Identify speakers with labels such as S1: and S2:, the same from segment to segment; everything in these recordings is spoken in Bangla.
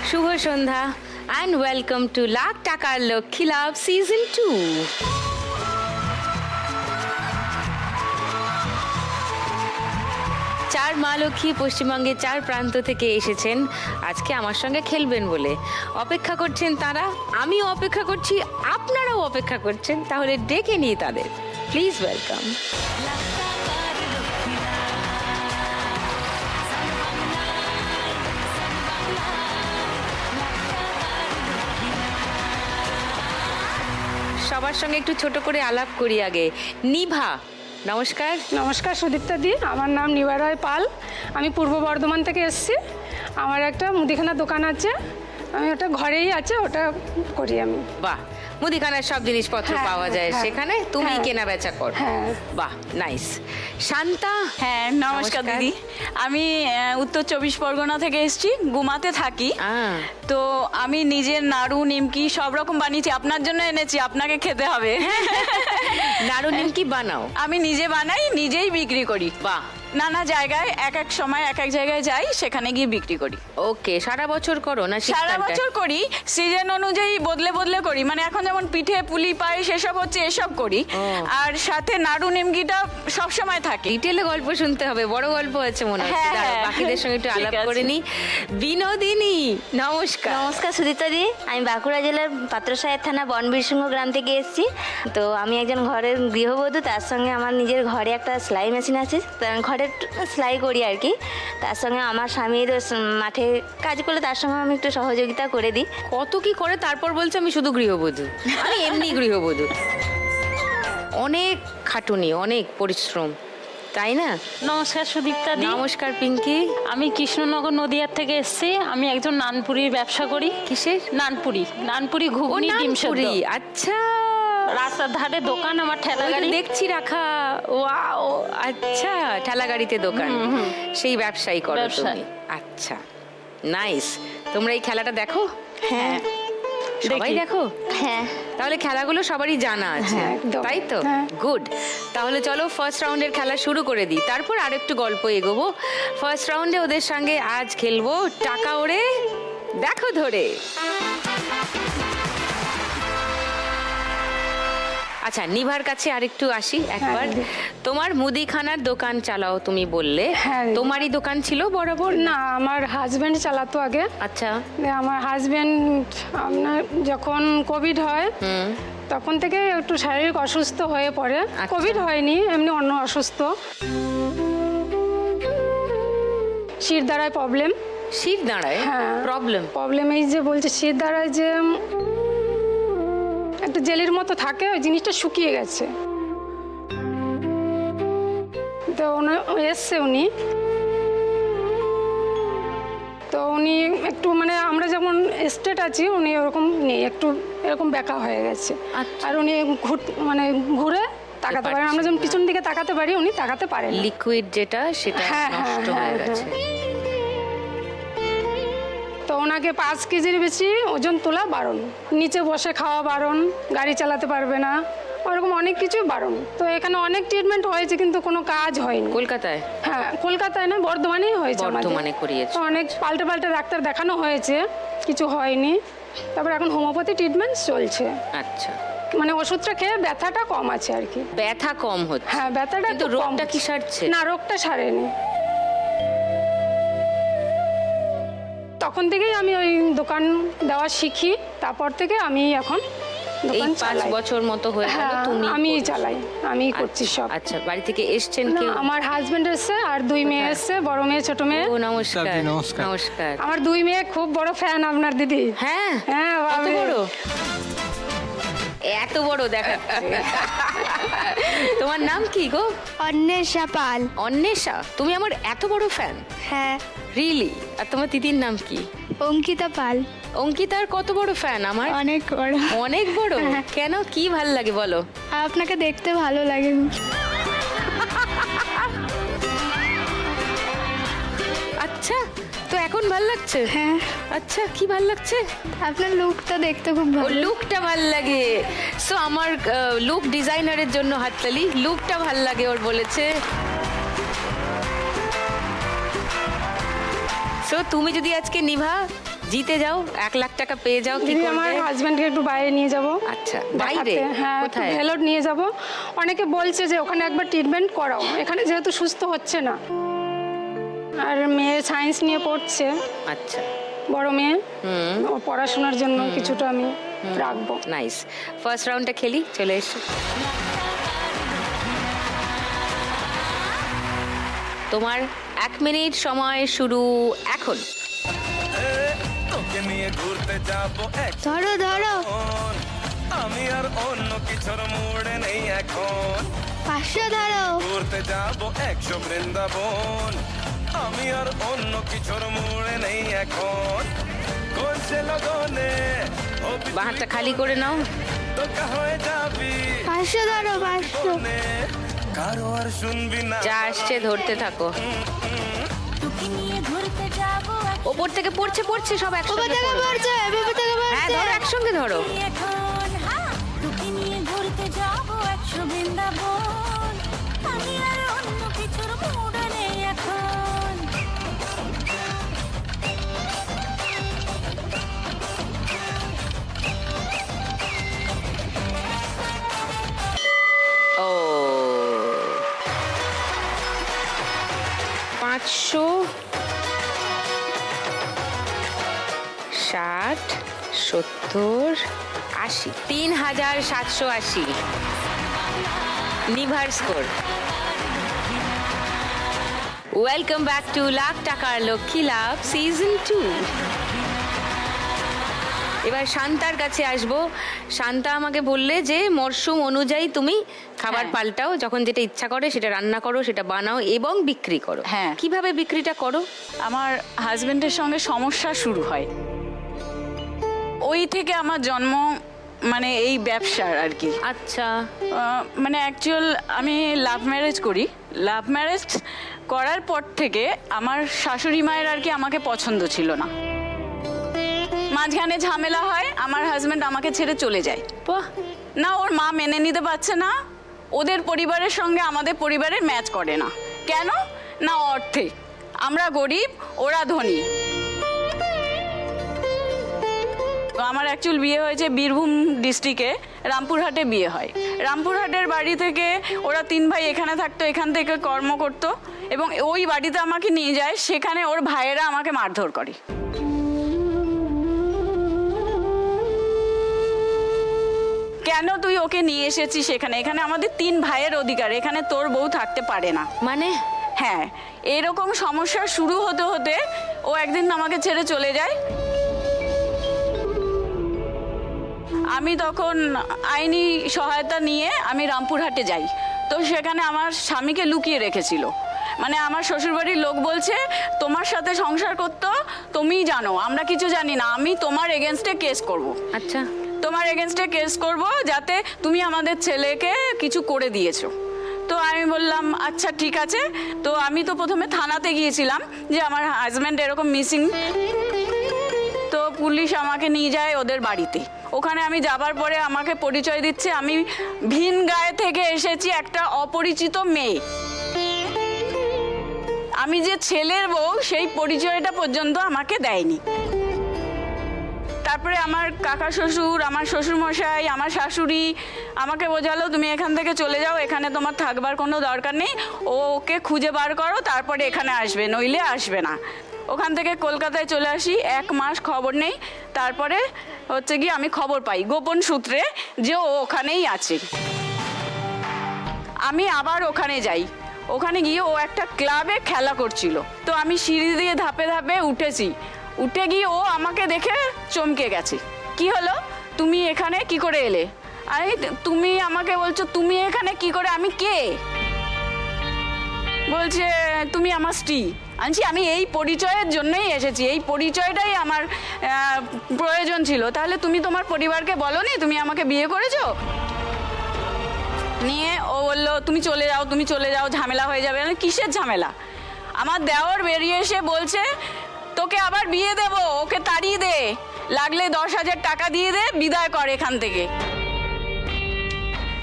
S1: শুভ সন্ধ্যা অ্যান্ড ওয়েলকাম টু লাখ টাকার লক্ষ্মী লাভ সিজন 2। চার মা লক্ষ্মী পশ্চিমবঙ্গের 4 প্রান্ত থেকে এসেছেন আজকে আমার সঙ্গে খেলবেন বলে। অপেক্ষা করছেন তারা, আমিও অপেক্ষা করছি, আপনারাও অপেক্ষা করছেন। তাহলে ডেকে নিই তাদের, প্লিজ ওয়েলকাম। সবার সঙ্গে একটু ছোট করে আলাপ করি আগে। নিভা, নমস্কার।
S2: নমস্কার সুদীপ্তা দি, আমার নাম নিভা রায় পাল। আমি পূর্ব বর্ধমান থেকে এসেছি। আমার একটা মুদিখানা দোকান আছে, আমি ওটা ঘরেই আছে, ওটা করি আমি।
S1: বাহ, মুদিখানার সব জিনিসপত্র
S2: হ্যাঁ,
S1: পাওয়া যায়
S2: হ্যাঁ,
S1: সেখানে, তুমি
S2: হ্যাঁ।
S1: কেনা বেচা করো।
S2: হ্যাঁ।
S1: বাহ, নাইস। শান্তা,
S3: হ্যাঁ নমস্কার দিদি, আমি উত্তর 24 পরগনা থেকে এসেছি, গুমাতে থাকি। তো আমি নিজের নাড়ু নিমকি সব রকম বানিয়েছি, আপনার জন্য এনেছি, আপনাকে খেতে হবে।
S1: নাড়ু নিমকি বানাও?
S3: আমি নিজে বানাই, নিজেই বিক্রি করি।
S1: বাহ,
S3: নানা জায়গায় এক এক সময় এক এক জায়গায় যাই, সেখানে গিয়ে বিক্রি করি।
S1: ওকে। সারা বছর করো না
S3: সারা
S1: শীতকালটায়?
S3: বছর করি, সিজন অনুযায়ী বদলে বদলে করি। মানে এখন যেমন পিঠে পুলি পায়েস এসব হচ্ছে, এসব করি। আর সাথে নাড়ু নিমকিটা সব সময় থাকে।
S1: ডিটেলে গল্প শুনতে হবে, বড় গল্প আছে মনে হচ্ছে।
S3: হ্যাঁ,
S1: দাঁড়াও,
S3: হ্যাঁ।
S1: বাকিদের সঙ্গে একটু
S3: ঠিক
S1: আলাপ
S3: আছে।
S1: করে নি। বিনোদিনী, নমস্কার।
S4: নমস্কার সুদীপ্তা দি, আমি বাঁকুড়া জেলার পাত্রসাহেব থানা বনবীরসিংহ গ্রাম থেকে এসেছি। তো আমি একজন ঘরের গৃহবধূ, তার সঙ্গে আমার নিজের ঘরে একটা সেলাই মেশিন আছে, ঘরে সেলাই করি আর কি। তার সঙ্গে আমার স্বামীর মাঠে কাজ করলে তার সঙ্গে আমি একটু সহযোগিতা করে দিই।
S1: কত কি করে তারপর বলছে আমি শুধু গৃহবধূ। আমি এমনি গৃহবধূ। অনেক খাটুনি, অনেক পরিশ্রম, তাই না?
S5: নমস্কার সুদীপ্তা দি,
S1: নমস্কার পিঙ্কি।
S5: আমি কৃষ্ণনগর নদিয়ার থেকে এসেছি। আমি একজন নানপুরির ব্যবসা করি।
S1: কিসের?
S5: নানপুরি ঘুগনি ডিম সেদ্ধ।
S1: নানপুরি, আচ্ছা।
S5: রাস্তার ধারে দোকান আমার, ঠেলা
S1: ওই তো
S5: গাড়ি।
S1: দেখছি রাখা। ওয়াও, আচ্ছা, ঠেলা গাড়িতে দোকান, সেই ব্যবসায়ী করো
S5: ব্যবসায়ী।
S1: তুমি। আচ্ছা, নাইস। তোমরা এই খেলাটা দেখো?
S4: হ্যাঁ
S1: সবাই
S5: দেখি।
S1: দেখো?
S4: হ্যাঁ।
S1: তাহলে খেলাগুলো সবারই জানা আছে,
S2: হ্যাঁ, একদম।
S1: তাই তো?
S2: হ্যাঁ।
S1: গুড। তাহলে চলো ফার্স্ট রাউন্ডের খেলা শুরু করে দিই, তারপর আরেকটু গল্প এগোবো। ফার্স্ট রাউন্ডে ওদের সঙ্গে আজ খেলবো টাকা ওড়ে দেখো ধরে। আচ্ছা, নিভার কাছে আরেকটু আসি একবার। তোমার মুদিখানার দোকান চালাও তুমি বললে।
S2: হ্যাঁ।
S1: তোমারই দোকান ছিল বরাবর?
S2: না, আমার হাজব্যান্ড চালাতো আগে।
S1: আচ্ছা।
S2: আমার হাজব্যান্ড আপনার যখন কোভিড হয় তখন থেকে একটু শারীরিক অসুস্থ হয়ে পড়ে। কোভিড হয়নি, এমনি অন্য অসুস্থ, শির দ্বারায় প্রবলেম।
S1: শির দাঁড়ায়
S2: হ্যাঁ।
S1: প্রবলেম?
S2: এই যে বলছে শির দ্বারায় যে একটা জেলির মতো থাকে, ওই জিনিসটা শুকিয়ে গেছে। তো এসছে উনি, তো উনি একটু মানে আমরা যেমন স্টেট আছি, উনি ওরকম নেই, একটু এরকম বেঁকা হয়ে গেছে।
S1: আচ্ছা।
S2: আর উনি মানে ঘুরে তাকাতে পারেন, আমরা যেমন পিছন দিকে তাকাতে পারি, উনি তাকাতে পারেন না।
S1: লিকুইড যেটা সেটা
S2: হ্যাঁ,
S1: নষ্ট
S2: হ্যাঁ,
S1: হয়ে
S2: হ্যাঁ,
S1: গেছে।
S2: তো ওনাকে 5 কেজির বেশি ওজন তোলা বারণ, নিচে বসে খাওয়া বারণ, গাড়ি চালাতে পারবে না, ওরকম অনেক কিছু বারণ। তো এখানে অনেক ট্রিটমেন্ট হয়েছে কিন্তু কোনো কাজ হয়নি।
S1: কলকাতায়?
S2: হ্যাঁ, কলকাতায় না, বর্ধমানেই হয়েছে আমাদের।
S1: বর্ধমানে করিয়েছে।
S2: তো অনেক পাল্টে পাল্টে ডাক্তার দেখানো হয়েছে, কিছু হয়নি। তারপর এখন হোমিওপ্যাথি ট্রিটমেন্ট চলছে,
S1: আচ্ছা।
S2: মানে ওষুধটা খেয়ে ব্যথাটা কম আছে আর কি।
S1: ব্যথা কম হচ্ছে?
S2: হ্যাঁ, ব্যথাটা
S1: কিন্তু
S2: একটু কম
S1: রোগটা কি
S2: হচ্ছে।
S1: সারছে?
S2: না, রোগটা সারেনি। তখন থেকেই আমি ওই দোকান দেওয়া শিখি, তারপর থেকে আমি এখন
S1: এই
S2: দোকান
S1: 5
S2: চালাই।
S1: বছর মতো হয়ে গেল
S2: হ্যাঁ,
S1: তুমি
S2: আমি
S1: করছো?
S2: চালাই, আমি করছি সব।
S1: আচ্ছা, বাড়ি থেকে এসছেন
S2: না,
S1: কেউ?
S2: আমার হাজবেন্ড এসছে আর 2 মেয়ে এসছে, বড় মেয়ে ছোট মেয়ে।
S1: ও নমস্কার।
S6: নমস্কার।
S1: নমস্কার।
S2: আমার 2 মেয়ে খুব বড় ফ্যান আপনার দিদি।
S1: হ্যাঁ?
S2: হ্যাঁ,
S1: কত
S2: বাবারে।
S1: বড়? এত বড় দেখাচ্ছে। তোমার নাম কি গো?
S7: অন্বেষা পাল।
S1: অন্বেষা, তুমি আমার এত বড় ফ্যান?
S7: হ্যাঁ।
S1: রিয়েলি? আর তোমার দিদির নাম কি?
S7: অঙ্কিতা পাল।
S1: অঙ্কিতার কত বড় ফ্যান আমার?
S7: অনেক বড়।
S1: অনেক বড়? কেন, কি ভাল লাগে বলো?
S7: আপনাকে দেখতে ভালো লাগে।
S1: আচ্ছা, তো এখন ভাল লাগছে?
S7: হ্যাঁ।
S1: আচ্ছা, কি ভাল লাগছে?
S7: আপনার লুকটা দেখতে খুব
S1: ও,
S7: ভালো।
S1: লুকটা ভাল লাগে। সো আমার লুক ডিজাইনারের জন্য হাততালি। লুকটা ভাল লাগে ওর বলেছে। সো তুমি যদি আজকে নিভা জিতে যাও, 1 লাখ টাকা পেয়ে যাও, কি
S2: দিদি আমার
S1: করবে?
S2: হাজব্যান্ডকে একটু বাইরে নিয়ে যাব।
S1: আচ্ছা, বাইরে?
S2: হ্যাঁ,
S1: কোথায়?
S2: ভেলোর নিয়ে যাব। অনেকে বলছে যে ওখানে একবার ট্রিটমেন্ট করাও, এখানে যেহেতু সুস্থ হচ্ছে না। আর মেয়ে সায়েন্স নিয়ে পড়ছে,
S1: আচ্ছা,
S2: বড় মেয়ে, ও পড়াশোনার জন্য কিছুটা আমি রাখবো।
S1: নাইস। ফার্স্ট রাউন্ডটা খেলি, চলে এসো। তোমার 1 মিনিট সময় শুরু এখন।
S6: তোকে নিয়ে ঘুরতে যাবো
S7: ধরো ধরো,
S6: আমি আর অন্য কিছুর মুড়ে নেই এখন
S7: 500 ধরো।
S6: ঘুরতে যাবো 100 বৃন্দাবন আমি আর অন্য কিছুর মুড়ে নেই এখন কোনছে লগনে ও
S1: বাহারটা খালি করে নাও।
S6: তোকা হয়ে যাবি
S7: 500 ধরো, 500।
S6: নে, কারো আর শুনবি না
S1: যা আসছে ধরতে থাকো। ওপর থেকে পড়ছে পড়ছে, সব
S7: ওপর
S1: একসঙ্গে
S7: থেকে
S1: পড়ো।
S7: পড়ছে, ওপর থেকে
S1: হ্যাঁ,
S7: পড়ছে।
S1: ধরো, একসঙ্গে ধরো।
S8: এখন তোকে নিয়ে ঘুরতে যাবো 100 বৃন্দাবন আমি আর অন্য কিছুর মুড নেই এখন
S1: ও 500, 60, 70, 80, 3780 never score. Welcome back to lakh টাকার লক্ষ্মী লাভ সিজন 2। এবার শান্তার কাছে আসবো। শান্তা আমাকে বললে যে মরশুম অনুযায়ী তুমি খাবার
S3: হ্যাঁ।
S1: পাল্টাও, যখন যেটা ইচ্ছা করে সেটা রান্না করো, সেটা বানাও এবং বিক্রি করো।
S3: হ্যাঁ।
S1: কিভাবে বিক্রিটা করো?
S3: আমার হাজবেন্ডের সঙ্গে সমস্যা শুরু হয়, ওই থেকে আমার জন্ম, মানে এই ব্যবসার আর কি।
S1: আচ্ছা,
S3: মানে অ্যাকচুয়াল আমি লাভ ম্যারেজ করি। লাভ ম্যারেজ করার পর থেকে আমার শাশুড়ি মায়ের আর কি আমাকে পছন্দ ছিল না। মাঝখানে ঝামেলা হয়, আমার হাজবেন্ড আমাকে ছেড়ে চলে যায়।
S1: বাহ,
S3: না, ওর মা মেনে নিতে পারছে না, ওদের পরিবারের সঙ্গে আমাদের পরিবারের ম্যাচ করে না। কেন না? অর্থে। আমরা গরিব, ওরা ধনী। আমার অ্যাকচুয়াল বিয়ে হয়েছে বীরভূম ডিস্ট্রিক্টে, রামপুরহাটে বিয়ে হয়। রামপুরহাটের বাড়ি থেকে ওরা 3 ভাই এখানে থাকতো, এখান থেকে কর্ম করতো এবং ওই বাড়িতে আমাকে নিয়ে যায়। সেখানে ওর ভাইয়েরা আমাকে মারধর করে। কেন তুই ওকে নিয়ে এসেছিস এখানে? এখানে আমাদের 3 ভাইয়ের অধিকার, এখানে তোর বউ থাকতে পারে না।
S1: মানে
S3: হ্যাঁ, এরকম সমস্যা শুরু হতে হতে ও একদিন আমাকে ছেড়ে চলে যায়। আমি তখন আইনি সহায়তা নিয়ে আমি রামপুরহাটে যাই। তো সেখানে আমার স্বামীকে লুকিয়ে রেখেছিল। মানে আমার শ্বশুরবাড়ির লোক বলছে তোমার সাথে সংসার করতো, তুমিই জানো, আমরা কিছু জানি না, আমি তোমার এগেনস্টে কেস করব।
S1: আচ্ছা,
S3: তোমার এগেনস্টে কেস করব যাতে তুমি আমাদের ছেলেকে কিছু করে দিয়েছো। তো আমি বললাম আচ্ছা ঠিক আছে। তো আমি তো প্রথমে থানাতে গিয়েছিলাম যে আমার হাজব্যান্ড এরকম মিসিং। তো পুলিশ আমাকে নিয়ে যায় ওদের বাড়িতে। ওখানে আমি যাবার পরে আমাকে পরিচয় দিচ্ছে আমি ভিন গায়ে থেকে এসেছি, একটা অপরিচিত মেয়ে। আমি যে ছেলের বউ সেই পরিচয়টা পর্যন্ত আমাকে দেয়নি। তারপরে আমার কাকা শ্বশুর, আমার শ্বশুরমশাই, আমার শাশুড়ি আমাকে বোঝালো তুমি এখান থেকে চলে যাও, এখানে তোমার থাকবার কোনো দরকার নেই, ওকে খুঁজে বার করো তারপরে এখানে আসবে, নইলে আসবে না। ওখান থেকে কলকাতায় চলে আসি, 1 মাস খবর নেই। তারপরে হচ্ছে কি আমি খবর পাই গোপন সূত্রে যে ও ওখানেই আছে। আমি আবার ওখানে যাই। ওখানে গিয়ে ও একটা ক্লাবে খেলা করছিল। তো আমি সিঁড়ি দিয়ে ধাপে ধাপে উঠেছি। উঠে গিয়ে ও আমাকে দেখে চমকে গেছে। কি হলো, তুমি এখানে কি করে এলে? আরে তুমি আমাকে বলছো তুমি এখানে কি করে? আমি কে? বলছে তুমি আমার স্ত্রী। আমি এই পরিচয়ের জন্যই এসেছি, এই পরিচয়টাই আমার প্রয়োজন ছিল। তাহলে তুমি তোমার পরিবারকে বলোনি তুমি আমাকে বিয়ে করেছো? নিয়ে ও বললো তুমি চলে যাও, তুমি চলে যাও, ঝামেলা হয়ে যাবে। কিসের ঝামেলা? আমার দেওর বেরিয়ে এসে বলছে তোকে আবার বিয়ে দেবো, ওকে তাড়িয়ে দে, লাগলে 10,000 টাকা দিয়ে দে, বিদায় কর এখান থেকে।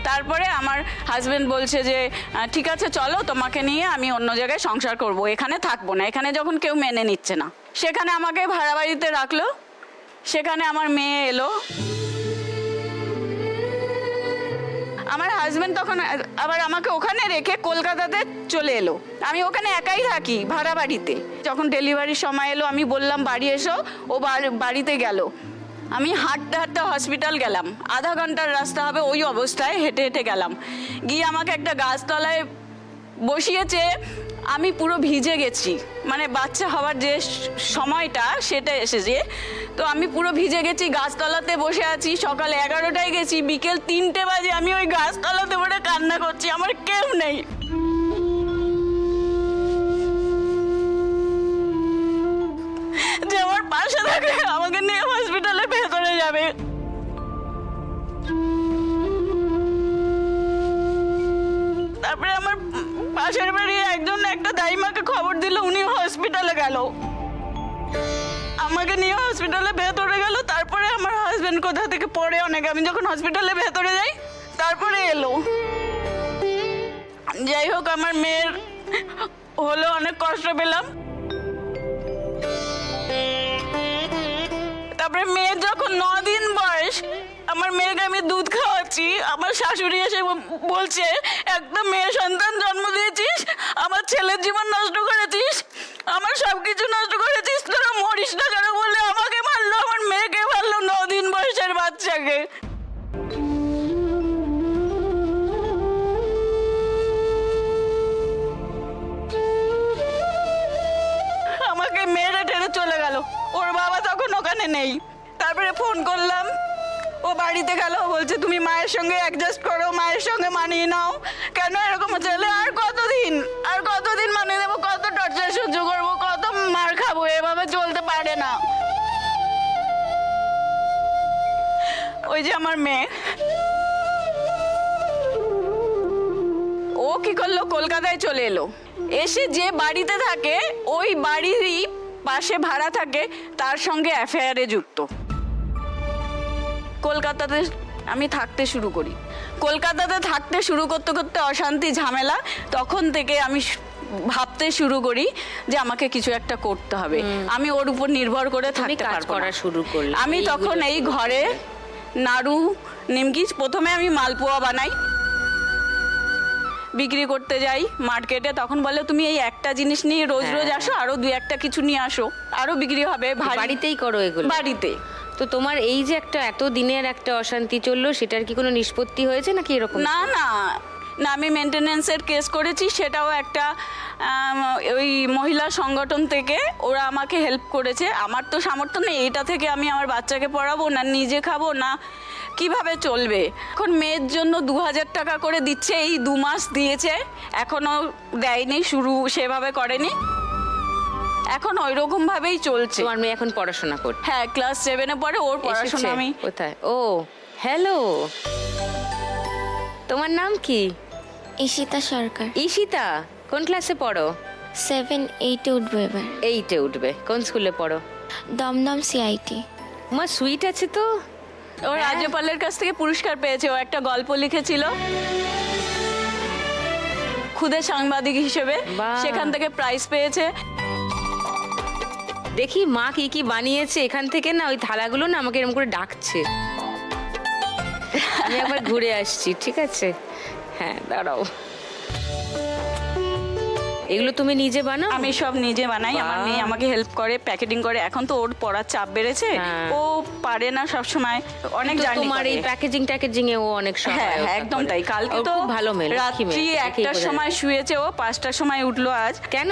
S3: তারপরে আমার হাজবেন্ড বলছে যে ঠিক আছে চলো, তোমাকে নিয়ে আমি অন্য জায়গায় সংসার করব, এখানে থাকবো না। এখানে যখন কেউ মেনে নিচ্ছে না, সেখানে আমাকে ভাড়া বাড়িতে রাখলো। সেখানে আমার মেয়ে এলো। আমার হাজবেন্ড তখন আবার আমাকে ওখানে রেখে কলকাতাতে চলে এলো। আমি ওখানে একাই থাকি ভাড়া বাড়িতে। যখন ডেলিভারির সময় এলো আমি বললাম বাড়ি এসো, ও বাড়িতে গেল। আমি হাঁটতে হাঁটতে হসপিটাল গেলাম, আধা ঘন্টার রাস্তা হবে, ওই অবস্থায় হেঁটে হেঁটে গেলাম। গিয়ে আমাকে একটা গাছতলায় বসিয়েছে, আমি পুরো ভিজে গেছি, মানে বাচ্চা হওয়ার যে সময়টা সেটা এসেছে। তো আমি পুরো ভিজে গেছি, গাছতলাতে বসে আছি। সকাল 11টায় গেছি, বিকেল 3টে বাজে আমি ওই গাছতলাতে বসে কান্না করছি, আমার কেউ নেই। যে আমার পাশে থাকে, আমাকে নিয়ে হসপিটালের ভেতরে যাবে। তারপরে আমার পাশের বাড়ি একজন একটা দাইমাকে খবর দিল, উনি হসপিটালে গেল, আমাকে নিয়ে হসপিটালে ভেতরে গেল। তারপরে আমার হাজবেন্ড কোথা থেকে পড়ে অনেক, আমি যখন হসপিটালে ভেতরে যাই তারপরে এলো। যাই হোক, আমার মেয়ের হলো, অনেক কষ্ট পেলাম। তারপরে মেয়ের যখন 9 দিন বয়স, আমার মেয়েকে আমি দুধ খাওয়াচ্ছি, আমার শাশুড়ি এসে বলছে একটা মেয়ে সন্তান জন্ম দিয়েছিস, আমার ছেলের জীবন নষ্ট করেছিস, আমার সবকিছু নষ্ট করেছিস, তোরা মরিস না কেন বলে আমাকে মারলো, আমার মেয়েকে মারলো, 9 দিন বয়সের বাচ্চাকে। আমাকে মেরে টেরে চলে গেল, ওর বাবা তখন ওখানে নেই। তারপরে ফোন করলাম, ও বাড়িতে গেল, বলছে তুমি মায়ের সঙ্গে অ্যাডজাস্ট করো, মায়ের সঙ্গে মানিয়ে নাও। কেন এরকম চলে? আর কতদিন মানিয়ে দেবো, কত টর্চার সহ্য করবো, কত মার খাবো, এভাবে চলতে পারে না। ওই যে আমার মেয়ে, ও কি করলো, কলকাতায় চলে এলো। এসে যে বাড়িতে থাকে ওই বাড়িরই পাশে ভাড়া থাকে, তার সঙ্গে অ্যাফেয়ারে যুক্ত। কলকাতাতে আমি থাকতে শুরু করি, কলকাতাতে থাকতে শুরু করতে করতে অশান্তি ঝামেলা, তখন থেকে আমি ভাবতে শুরু করি যে আমাকে কিছু একটা করতে হবে, আমি ওর উপর নির্ভর করে থাকতে
S1: কাজ
S3: পারবো
S1: করা
S3: না।
S1: শুরু করলে
S3: আমি তখন এই ঘরে নাড়ু, নিমকি, প্রথমে আমি মালপোয়া বানাই, বিক্রি করতে যাই মার্কেটে। তখন বলে তুমি এই একটা জিনিস নিয়ে রোজ রোজ আসো, আরো 2-1টা কিছু নিয়ে আসো, আরো বিক্রি হবে।
S1: বাড়িতেই করো এগুলো?
S3: বাড়িতে।
S1: তো তোমার এই যে একটা এত দিনের একটা অশান্তি চললো, সেটার কি কোনো নিষ্পত্তি হয়েছে নাকি এরকম?
S3: না না না, আমি মেনটেনেন্সের কেস করেছি, সেটাও একটা ওই মহিলা সংগঠন থেকে ওরা আমাকে হেল্প করেছে। আমার তো সামর্থ্য নেই, এটা থেকে আমি আমার বাচ্চাকে পড়াবো না, নিজে খাবো না, কিভাবে চলবে? এখন মেয়ের জন্য 2000 টাকা করে দিচ্ছে, এই 2 মাস দিয়েছে, এখনো দেয়নি, শুরু সেভাবে করেনি, এখন ওই রকম ভাবেই চলছে।
S1: তোমার মেয়ে এখন পড়াশোনা করছে?
S3: হ্যাঁ, ক্লাস 7-এ পড়ে, ওর পড়াশোনা
S1: এসেছে?
S3: আমি।
S1: কোথায়? ও হ্যালো, তোমার নাম কি?
S7: ঈশিতা সরকার।
S1: ঈশিতা, কোন ক্লাসে পড়ো?
S7: 7-8 উঠবে এবার।
S1: 8-এ উঠবে। কোন স্কুলে পড়ো?
S7: দমদম সিআইটি।
S1: মা সুইট আছে তো।
S3: ও রাজ্যপালের কাছ থেকে পুরস্কার পেয়েছে, ও একটা গল্প লিখেছিল খুদে সাংবাদিক হিসেবে,
S1: বাহ।
S3: সেখান থেকে প্রাইজ পেয়েছে।
S1: দেখি মা কি কি বানিয়েছে এখান থেকে, না ওই থালাগুলো না আমাকে এরকম করে ডাকছে, আমি একবার ঘুরে আসছি, ঠিক আছে? হ্যাঁ দাঁড়াও। এগুলো তুমি নিজে বানাও?
S3: আমি সব নিজে বানাই, আমার
S1: বাহ।
S3: মেয়ে আমাকে হেল্প করে, প্যাকেটিং করে। এখন তো ওর পড়ার চাপ বেড়েছে,
S1: হ্যাঁ।
S3: ও পারে না সব সময়, অনেক
S1: তো
S3: জার্নি
S1: তোমার এই প্যাকেজিং এ ও অনেক
S3: হ্যাঁ
S1: সহায়তা
S3: হ্যাঁ, একদম
S1: করে।
S3: তাই। কালকে
S1: ও
S3: তো
S1: খুব ভালো মেয়ে, লক্ষ্মী মেয়ে,
S3: রাত্রি
S1: দেখেই
S3: 1টার
S1: বোঝা
S3: সময় শুয়েছে, ও 5টার সময় উঠলো আজ।
S1: কেন?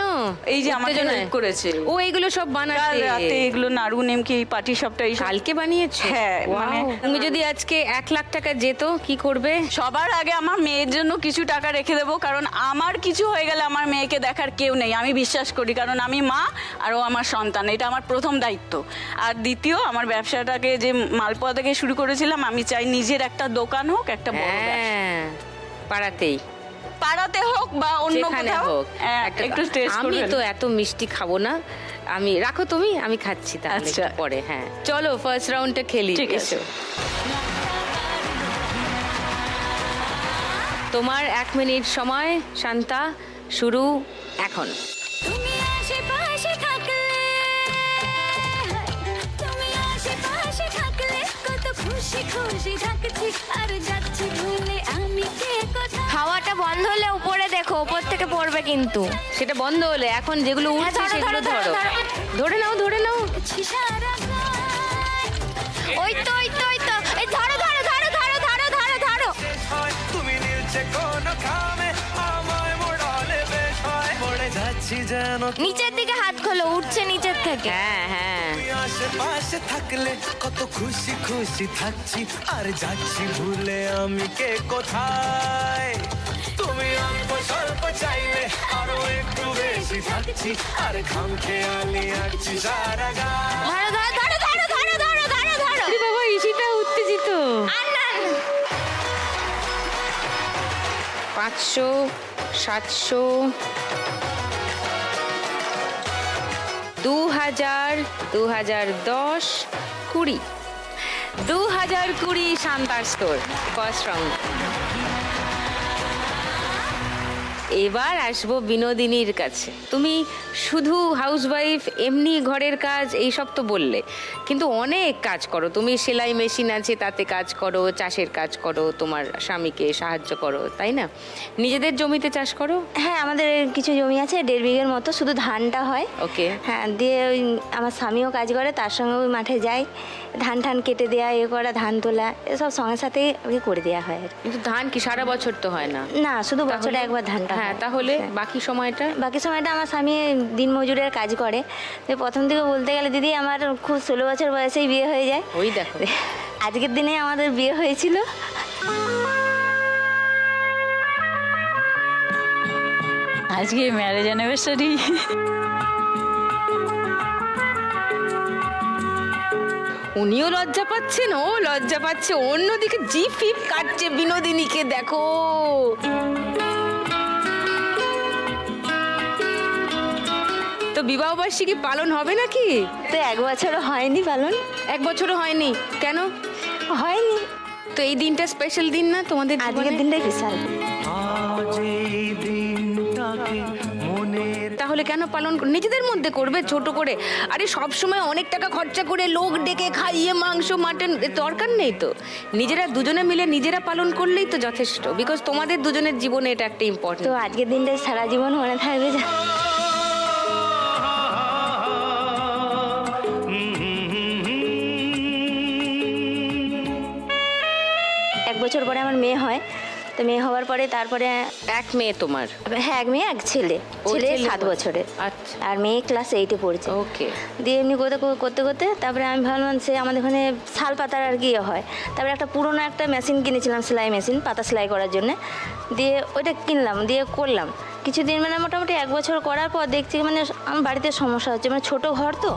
S3: এই যে আমাকে
S1: উত্তেজনায়?
S3: হেল্প করেছে।
S1: ও এগুলো সব
S3: কাল
S1: বানাতে?
S3: রাতে এগুলো নাড়ু, নিমকি, পাটি সবটা এইসব
S1: কালকে বানিয়েছো?
S3: হ্যাঁ,
S1: Wow!
S3: মানে
S1: তুমি যদি আজকে 1 লাখ টাকা যেত কি করবে?
S3: সবার আগে আমার মেয়ের জন্য কিছু টাকা রেখে দেবো, কারণ আমার কিছু হয়ে গেলে আমার মেয়েকে দেখার কেউ নেই, আমি বিশ্বাস করি, কারণ আমি মা আর ও আমার সন্তান, এটা আমার প্রথম দায়িত্ব। আর দ্বিতীয়, আমার ব্যবসাটাকে যে মালপোয়া থেকে শুরু করেছিলাম, আমি চাই নিজের একটা দোকান হোক, একটা বড় ব্যবসা।
S1: হ্যাঁ, পাড়াতেই,
S3: পাড়াতে হোক বা অন্য
S1: যেখানে
S3: কোথাও
S1: হোক
S3: একটু টেস্ট
S1: আমি
S3: করবেন।
S1: তো এত মিষ্টি খাবো না, আমি রাখো তুমি, আমি খাচ্ছি তাহলে
S3: আচ্ছা।
S1: একটু পরে। হ্যাঁ চলো ফার্স্ট রাউন্ডটা খেলি।
S3: ঠিক আছে।
S1: এসো। তোমার 1 মিনিট সময় শান্তা, শুরু এখন।
S8: তুমি আশেপাশে থাকলে, তুমি আশেপাশে খুশি খুশি থাকছি আর যাচ্ছি ভুলে আমি কে কোথায়।
S7: হাওয়াটা বন্ধ হলে উপরে দেখো, উপর থেকে পড়বে কিন্তু।
S1: সেটা বন্ধ হলে এখন যেগুলো উঠছে
S7: ধরো,
S1: সেগুলো
S7: ধরো,
S1: ধরো।
S7: ধরো।
S1: ধরে নাও, ধরে নাও।
S8: সারা
S7: ওই তো ওই তো ওই তো, এই ধরো ধরো ধরো ধরো ধরো ধরো ধরো।
S6: শেষ হয় তুমি নীলছে কোন খামে আমায় মোড়ালে বেশ হয় পড়ে যাচ্ছি যেন
S7: নিচের দিকে হাত খোলো, উঠছে নিচের থেকে।
S1: হ্যাঁ হ্যাঁ,
S6: তুমি আশেপাশে থাকলে কত খুশি খুশি থাকছি আর যাচ্ছি ভুলে আমি কে কোথায়। তুমি অল্প স্বল্প চাইলে আরো একটু বেশি থাকছি আর খাম খেয়ালি আছি সারা গা।
S7: ধরো ধরো ধরো ধরো ধরো ধরো ধরো ধরো।
S1: আরে বাবা, ঈশিতা উত্তেজিত।
S7: আর না, আর না।
S1: 500, 700, 2000, 2010, 20, 2020 শান্তার স্টোর ফার্স্ট রাউন্ড। এবার আসবো বিনোদিনীর কাছে। তুমি শুধু হাউসওয়াইফ, এমনি ঘরের কাজ এইসব তো বললে, কিন্তু অনেক কাজ করো তুমি। সেলাই মেশিন আছে, তাতে কাজ করো, চাষের কাজ করো, তোমার স্বামীকে সাহায্য করো, তাই না? নিজেদের জমিতে চাষ করো?
S4: হ্যাঁ, আমাদের কিছু জমি আছে 1.5 বিঘের মতো, শুধু ধানটা হয়।
S1: ওকে।
S4: হ্যাঁ, দিয়ে ওই আমার স্বামীও কাজ করে, তার সঙ্গে ওই মাঠে যাই, ধান ঠান কেটে দেওয়া, এ করা, ধান তোলা, এসব সঙ্গে সাথেই আর কি করে দেওয়া হয় আর কি।
S1: কিন্তু ধান কি সারা বছর তো হয় না?
S4: না, শুধু বছরে একবার ধানটা
S1: হ্যাঁ,
S4: হয়।
S1: তাহলে
S4: হ্যাঁ।
S1: বাকি সময়টা?
S4: বাকি সময়টা আমার স্বামী দিনমজুরের কাজ করে। তো প্রথম থেকে বলতে গেলে দিদি আমার খুব 16 বছর বয়সেই বিয়ে হয়ে যায়।
S1: ওই দেখো,
S4: আজকের দিনে আমাদের বিয়ে হয়েছিল।
S3: আজকে ম্যারেজ অ্যানিভার্সারি।
S1: উনিও লজ্জা পাচ্ছেন, ও লজ্জা পাচ্ছে, অন্যদিকে জিপ ফিপ কাটছে বিনোদিনীকে দেখো। তো বিবাহ বার্ষিকী পালন হবে নাকি?
S4: তো 1 বছরও হয়নি পালন।
S1: 1 বছরও হয়নি কেন?
S4: হয়নি।
S1: তো এই দিনটা স্পেশাল দিন না তোমাদের
S4: আজকের
S1: জীবনে?
S4: দিনটাই বিশাল।
S6: আজ এই দিনটাকে মনের
S1: তাহলে কেন পালন নিজেদের মধ্যে করবে ছোট করে? আরে সব সময় অনেক টাকা খরচা করে লোক ডেকে খাইয়ে মাংস মাটন দরকার নেই তো। নিজেরা দুজনে মিলে নিজেরা পালন করলেই তো যথেষ্ট, বিকজ তোমাদের দুজনের জীবনে এটা একটা
S4: তো
S1: ইম্পর্টেন্ট।
S4: আজকের দিনটাই সারা জীবন মনে থাকবে। এক বছর পরে আমার মেয়ে হয়। তো মেয়ে হওয়ার পরে তারপরে
S1: এক মেয়ে তোমার?
S4: হ্যাঁ, এক মেয়ে এক ছেলে।
S1: ও,
S4: ছেলে
S1: ছেলে
S4: 7 বছরের,
S1: আচ্ছা,
S4: আর মেয়ে ক্লাস 8-এ পড়ছে।
S1: ওকে।
S4: দিয়ে এমনি করতে করতে করতে তারপরে আমি ভাবলাম সে আমাদের ওখানে শাল পাতার আর কি হয়। তারপরে একটা পুরোনো একটা মেশিন কিনেছিলাম, সেলাই মেশিন, পাতা সেলাই করার জন্য। দিয়ে ওইটা কিনলাম, দিয়ে করলাম কিছুদিন, মানে মোটামুটি 1 বছর করার পর দেখছি মানে আমার বাড়িতে সমস্যা হচ্ছে, মানে ছোটো ঘর তো।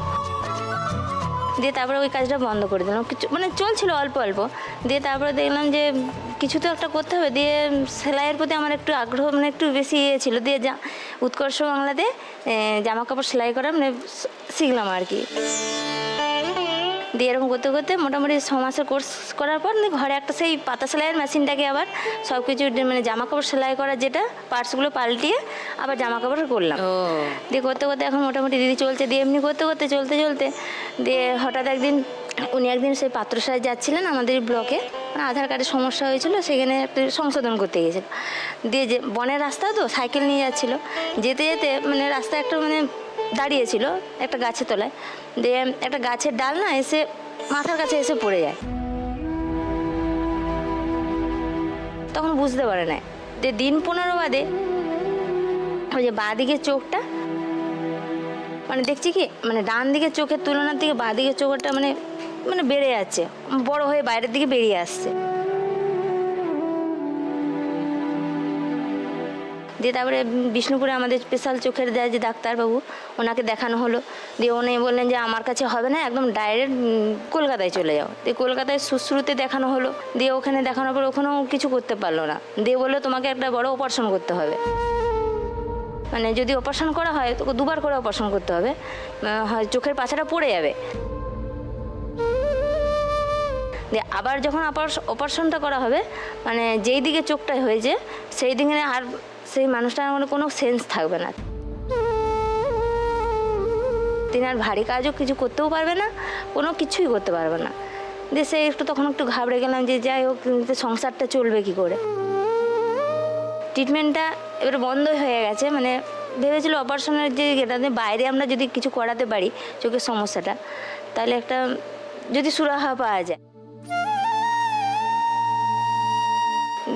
S4: দিয়ে তারপরে ওই কাজটা বন্ধ করে দিলাম, কিছু মানে চলছিল অল্প অল্প। দিয়ে তারপরে দেখলাম যে কিছু তো একটা করতে হবে। দিয়ে সেলাইয়ের প্রতি আমার একটু আগ্রহ, মানে একটু বেশি ইয়ে ছিল। দিয়ে উৎকর্ষ বাংলাতে জামা কাপড় সেলাই করা মানে শিখলাম আর কি। দিয়ে এরকম করতে করতে মোটামুটি 6 মাসের কোর্স করার পর ঘরে একটা সেই পাতা সেলাইয়ের মেশিনটাকে আবার সব কিছু মানে জামা কাপড় সেলাই করার যেটা পার্টসগুলো পাল্টিয়ে আবার জামা কাপড় করলাম।
S1: ও,
S4: দিয়ে করতে করতে এখন মোটামুটি দিদি চলছে। দিয়ে এমনি করতে করতে চলতে দিয়ে হঠাৎ উনি একদিন সেই পাত্রসায় যাচ্ছিলেন আমাদের ব্লকে, মানে আধার কার্ডের সমস্যা হয়েছিল, সেখানে একটা সংশোধন করতে গিয়েছিল। দিয়ে যে বনের রাস্তা তো সাইকেল নিয়ে যাচ্ছিলো, যেতে যেতে মানে রাস্তা একটা মানে দাঁড়িয়েছিল একটা গাছের তলায়। দিয়ে একটা গাছের ডাল না এসে মাথার কাছে এসে পড়ে যায়। তখন বুঝতে পারে না। দিয়ে দিন 15 বাদে ওই যে বাঁ দিকের চোখটা মানে দেখছি কি মানে ডান দিকের চোখের তুলনার দিকে বাঁ দিকের চোখটা মানে মানে বেড়ে যাচ্ছে, বড় হয়ে বাইরের দিকে বেরিয়ে আসছে। দিয়ে তারপরে বিষ্ণুপুরে আমাদের স্পেশাল চোখের দেয় যে ডাক্তারবাবু, ওনাকে দেখানো হলো। দিয়ে উনি বললেন যে আমার কাছে হবে না, একদম ডাইরেক্ট কলকাতায় চলে যাও। দিয়ে কলকাতায় শুশ্রুতে দেখানো হলো। দিয়ে ওখানে দেখানোর পর ওখানেও কিছু করতে পারলো না। দিয়ে বললো তোমাকে একটা বড় অপারেশন করতে হবে, মানে যদি অপারেশন করা হয় তো 2 বার করে অপারেশন করতে হবে, হয় চোখের পাশাটা পড়ে যাবে। দিয়ে আবার যখন অপারেশনটা করা হবে মানে যেই দিকে চোখটা হয়েছে সেই দিকে আর সেই মানুষটার মানে কোনো সেন্স থাকবে না। তিনি আর ভারী কাজও কিছু করতেও পারবে না, কোনো কিছুই করতে পারবে না। দেশে একটু তখন একটু ঘাবড়ে গেলাম যে যাই হোক কিন্তু সংসারটা চলবে কি করে। ট্রিটমেন্টটা এবার বন্ধই হয়ে গেছে, মানে ভেবেছিল অপারেশনের যে এটাতে বাইরে আমরা যদি কিছু করাতে পারি চোখের সমস্যাটা, তাহলে একটা যদি সুরাহা পাওয়া যায়।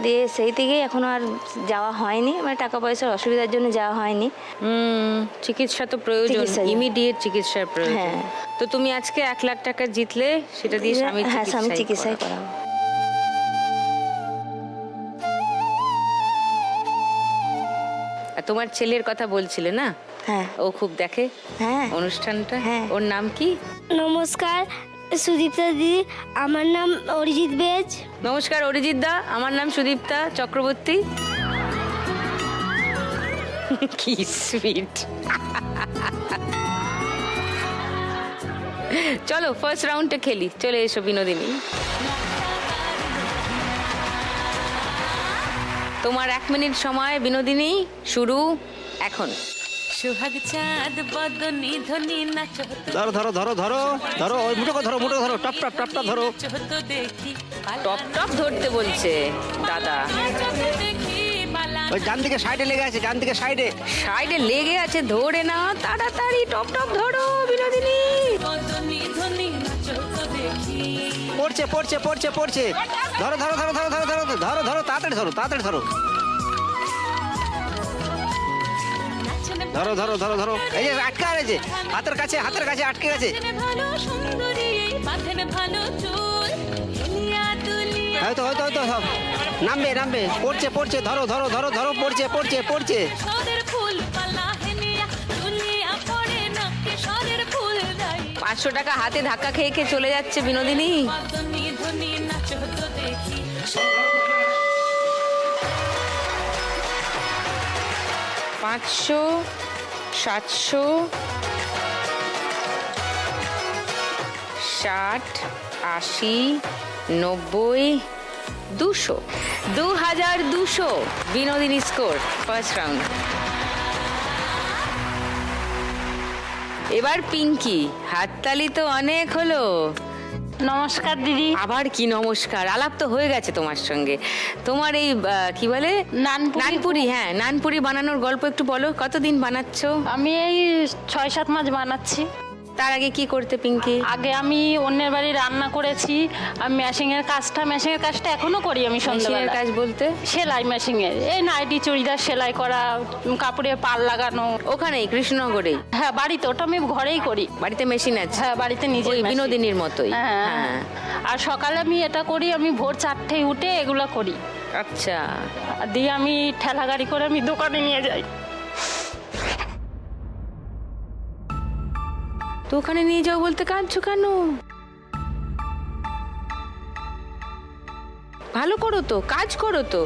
S4: দিয়ে সেই থেকেই এখনো আর যাওয়া হয়নি, মানে টাকা পয়সার অসুবিধার জন্য যাওয়া হয়নি।
S1: চিকিৎসা তো প্রয়োজন,
S4: চিকিৎসা।
S1: ইমিডিয়েট চিকিৎসার প্রয়োজন।
S4: হ্যাঁ।
S1: তো তুমি আজকে 1 লাখ টাকা জিতলে, সেটা দিয়ে স্বামীর
S4: হ্যাঁ, স্বামী চিকিৎসাই
S1: করাও।
S4: করাবো।
S1: আর তোমার ছেলের কথা বলছিলে না,
S4: হ্যাঁ
S1: ও খুব দেখে
S4: হ্যাঁ
S1: অনুষ্ঠানটা।
S4: হ্যাঁ।
S1: ওর নাম কি?
S7: নমস্কার সুদীপ্তা দিদি, আমার নাম অরিজিৎ বেজ।
S1: নমস্কার অরিজিৎ দা, আমার নাম সুদীপ্তা চক্রবর্তী। কি সুইট। চলো ফার্স্ট রাউন্ডটা খেলি, চলে এসো বিনোদিনী। তোমার 1 মিনিট সময় বিনোদিনী, শুরু এখন।
S8: সোহাগ চাঁদ বদনি ধনি নাচো
S9: ধরো ধরো ধরো ধরো ধরো, ওই মুঠো ধরো, মুঠো ধরো, টপ টপ টপ টপ ধরো।
S8: তো দেখি
S1: টপ টপ ধরতে বলছে দাদা।
S8: দেখি বালা
S9: ওই ডান দিকে সাইডে লেগে আছে, ডান দিকে সাইডে।
S1: সাইডে লেগে আছে, ধরে না তাড়াতাড়ি, টপ টপ ধরো বিনোদিনী।
S8: বদনি ধনি নাচো তো দেখি
S9: পড়ছে পড়ছে পড়ছে পড়ছে, ধরো ধরো ধরো ধরো ধরো ধরো ধরো ধরো, তাড়াতাড়ি ধরো, তাড়াতাড়ি ধরো, ধরো ধরো ধরো ধরো। এই যে আটকা রয়েছে, হাতের কাছে, হাতের কাছে আটকে গেছে।
S8: ভালো সুন্দরী মাথের ভালো চুল হেলিয়া দুলিয়া
S9: হয়তো হয়তো হয়তো সব নামবে নামবে, পড়ছে পড়ছে, ধরো ধরো ধরো ধরো, পড়ছে পড়ছে পড়ছে।
S8: সদের ফুল পালা হেলিয়া দুলিয়া পড়ে না সদের ফুল দাই
S1: 500 টাকা হাতে ধাক্কা খেয়ে খেয়ে চলে যাচ্ছে বিনোদিনী।
S8: বদনি ধনি নাচো তো দেখি
S1: 500, 700, 60, 80, 90, 200, 2200 বিনোদিনী স্কোর ফার্স্ট রাউন্ড। এবার পিঙ্কি, হাততালি তো অনেক হলো।
S5: নমস্কার দিদি।
S1: আবার কি নমস্কার, আলাপ তো হয়ে গেছে তোমার সঙ্গে। তোমার এই কি বলে
S5: নানপুরি।
S1: নানপুরি, হ্যাঁ নানপুরি বানানোর গল্প একটু বলো, কতদিন বানাচ্ছো?
S5: আমি এই 6-7 মাস বানাচ্ছি।
S1: তার আগে কি করতে পিঙ্কি?
S5: আগে আমি অন্যের বাড়ি রান্না করেছি। আমি মেশিনের কাজটা এখনো করি। আমি
S1: মেশিনের
S5: সন্ধ্যাবেলা
S1: কাজ বলতে
S5: সেলাই মেশিনের, এই নাইটি চুড়িদার সেলাই করা, কাপড়ে পাল লাগানো।
S1: ওখানেই কৃষ্ণনগরেই?
S5: হ্যাঁ বাড়িতে, ওটা আমি ঘরেই করি।
S1: বাড়িতে মেশিন আছে?
S5: হ্যাঁ বাড়িতে নিজে
S1: ওই বিনোদিনীর মতোই?
S5: হ্যাঁ। আর সকালে আমি এটা করি, আমি ভোর 4টায় উঠে এগুলো করি।
S1: আচ্ছা,
S5: আর দিয়ে আমি ঠেলা গাড়ি করে আমি দোকানে নিয়ে যাই।
S1: তো ওখানে নিয়ে যাও বলতে কাঁদছো কেন? ভালো করো তো, কাজ করো তো,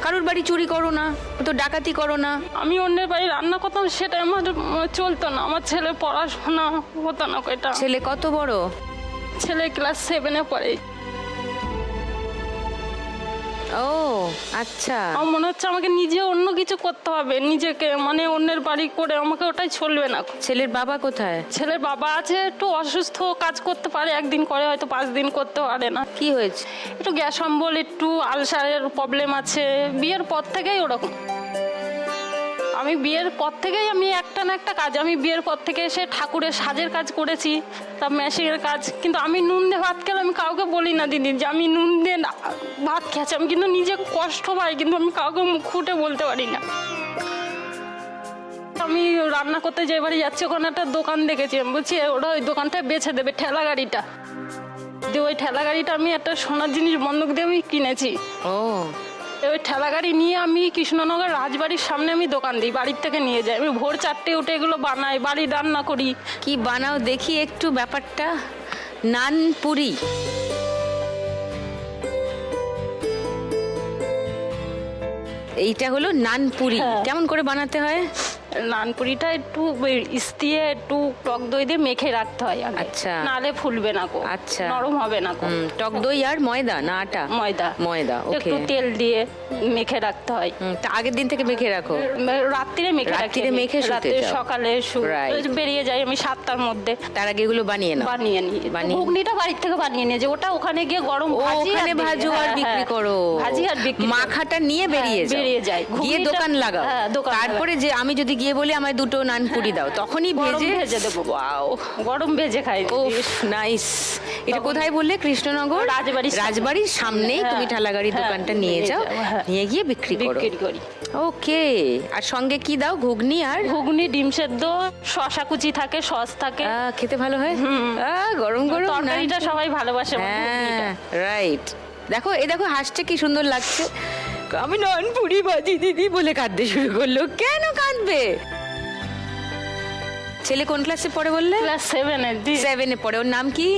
S1: কারোর বাড়ি চুরি করো না, তো ডাকাতি করো না।
S5: আমি অন্যের বাড়ি রান্না করতাম, সেটা আমার চলতো না। আমার ছেলে পড়াশোনা হতো না কয়টা।
S1: ছেলে কত বড়?
S5: ছেলে ক্লাস 7-এ পড়ে।
S1: ও আচ্ছা।
S5: আমার মনে হচ্ছে আমাকে নিজে অন্য কিছু করতে হবে, নিজেকে মানে অন্যের বাড়ি করে আমাকে ওটাই চলবে না।
S1: ছেলের বাবা কোথায়?
S5: ছেলের বাবা আছে, একটু অসুস্থ, কাজ করতে পারে, একদিন করে হয়তো 5 দিন করতে পারে না।
S1: কি হয়েছে?
S5: একটু গ্যাস অম্বল, একটু আলসারের প্রবলেম আছে। বিয়ের পর থেকেই ওরকম। আমি বিয়ের পর থেকেই আমি একটা না একটা কাজ, আমি বিয়ের পর থেকে এসে ঠাকুরের সাজের কাজ করেছি, তার মেশিনের কাজ। কিন্তু আমি নুন দিয়ে ভাত খেলে আমি কাউকে বলি না দিদি যে আমি নুন দিয়ে ভাত খেয়েছি। আমি কিন্তু নিজে কষ্ট পাই, কিন্তু আমি কাউকে মুখ ফুটে বলতে পারি না। আমি রান্না করতে যে বাড়ি যাচ্ছি, ওখানে একটা দোকান দেখেছি। আমি বলছি ওরা ওই দোকানটা বেছে দেবে, ঠেলা গাড়িটা দিয়ে। ওই ঠেলা গাড়িটা আমি একটা সোনার জিনিস বন্ধক দিয়ে আমি কিনেছি।
S1: ও,
S5: ওই ঠেলা গাড়ি নিয়ে আমি কৃষ্ণনগর রাজবাড়ির সামনে আমি দোকান দিই, বাড়ির থেকে নিয়ে যাই। আমি ভোর 4টে উঠে এগুলো বানাই, বাড়ি রান্না করি।
S1: কি বানাও দেখি একটু ব্যাপারটা। নানপুরি, এইটা হলো নানপুরি।
S5: হ্যাঁ।
S1: কেমন করে বানাতে হয়?
S5: নানপুরিটা একটু ইস্তিয়ে একটু টক দই দিয়ে মেখে রাখতে হয় আগে।
S1: আচ্ছা।
S5: নালে ফুলবে না কো,
S1: আচ্ছা।
S5: নরম হবে না কো।
S1: টক দই আর ময়দা না আটা?
S5: ময়দা
S1: ওকে।
S5: একটু তেল দিয়ে মেখে রাখতে হয়।
S1: তা আগের দিন থেকে মেখে রাখো?
S5: রাত্রিরে মেখে রাখি
S1: রাত্রিরে
S5: আমি।
S1: মেখে শুতে
S5: রাত্রে
S1: যাও।
S5: সকালে
S1: Right.
S5: বেরিয়ে যাই আমি 7টার মধ্যে।
S1: তার আগে এগুলো বানিয়ে নাও?
S5: বানিয়ে নিই।
S1: বানিয়ে-
S5: ঘুগনিটা বাড়ির থেকে বানিয়ে নিয়ে যে ওটা ওখানে গিয়ে গরম
S1: ও
S5: ভাজি
S1: ওখানে
S5: আর
S1: ভাজো আর
S5: হ্যাঁ,
S1: বিক্রি
S5: হ্যাঁ।
S1: করো?
S5: ভাজি আর বিক্রি করি।
S1: মাখাটা নিয়ে বেরিয়ে
S5: হ্যাঁ,
S1: যাও?
S5: বেরিয়ে যাই।
S1: গিয়ে
S5: ঘুগনিটা-
S1: দোকান লাগাও?
S5: হ্যাঁ, দোকান
S1: তারপরে যে আমি যদি গিয়ে বলি আমায় দুটো নানপুরি দাও, তখনই
S5: গরম
S1: ভেজে
S5: ভেজে দেবো।
S1: ওয়াও,
S5: গরম ভেজে খাই।
S1: ও নাইস। এটা কোথায় বললে? কৃষ্ণনগর
S5: রাজবাড়ির সামনে।
S1: রাজবাড়ির সামনেই
S5: হ্যাঁ,
S1: তুমি ঠালাগাড়ি
S5: হ্যাঁ,
S1: দোকানটা নিয়ে যাও,
S5: হ্যাঁ।
S1: নিয়ে গিয়ে বিক্রি করো?
S5: বিক্রি করি।
S1: ওকে। আর সঙ্গে কি দাও? ঘুগনি আর
S5: ঘুগনি, ডিম সেদ্ধ, শশা কুচি থাকে, সস থাকে।
S1: খেতে ভালো হয়? গরম গরম
S5: তরকারিটা সবাই ভালোবাসে।
S1: হ্যাঁ রাইট। দেখো এই দেখো হাসছে, কি সুন্দর লাগছে। আমি নানপুরি ভাজি দিদি বলে কাঁদতে শুরু করলো। কেন কাঁদবে? ছেলে কোন ক্লাসে পড়ে বললে?
S5: ক্লাস 7-এ।
S1: 7-এ পড়ে। ওর নাম কি?